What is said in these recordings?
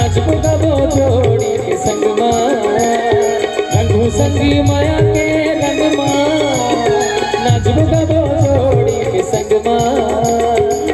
नाचबो गाबो जोड़ी के संग मां रंगू संगी माया के रंग मां नाचबो गाबो जोड़ी के संग मां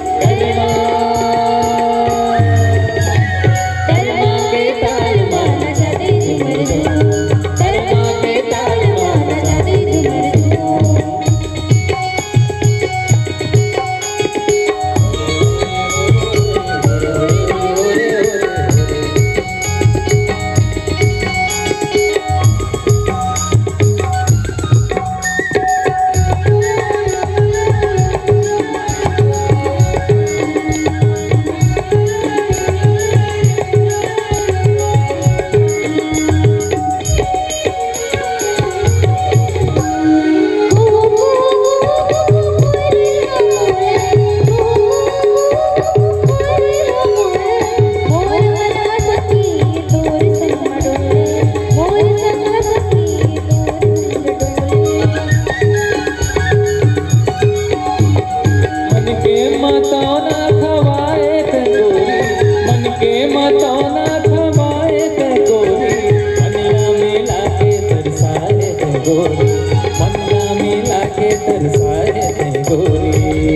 मन्ना मिला के तरसाए गोरी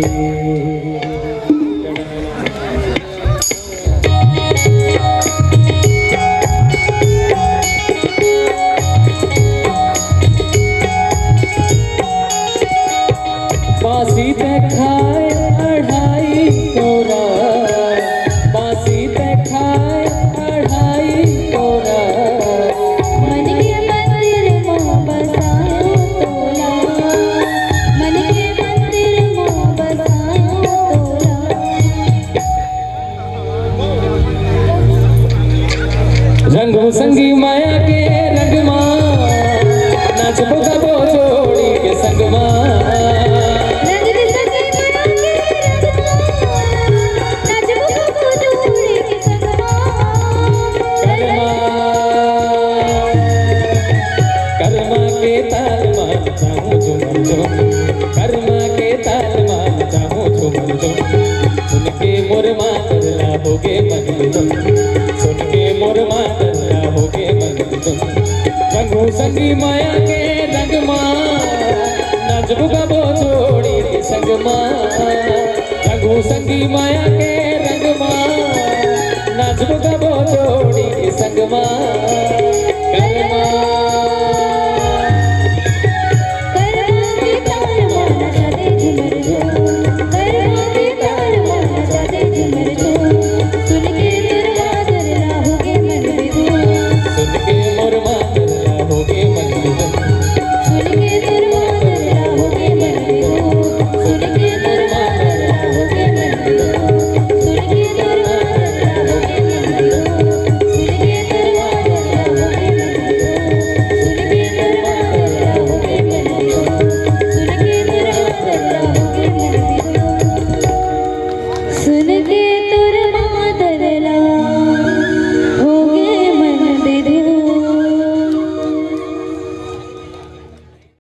बासी पे खाए अढ़ाई तोरा बासी पे खाए अढ़ाई तोरा रंगू संगी माया के रंग मां नाचबो गाबो जोड़ी के संग मां रंगू संगी माया के रंग मां नाचबो गाबो जोड़ी के संग कर्मा के ताल मां चाहूं झूमर झूम कर्मा के ताल मां चाहूं झूमर झूम सुन के मोर मां करला होगे मन तुम सुन के मोर मां रंगू संगी माया के रंग मां नाचबो गाबो जोड़ी के संग मां रंगू संगी माया के रंग मां नाचबो गाबो जोड़ी के संग मां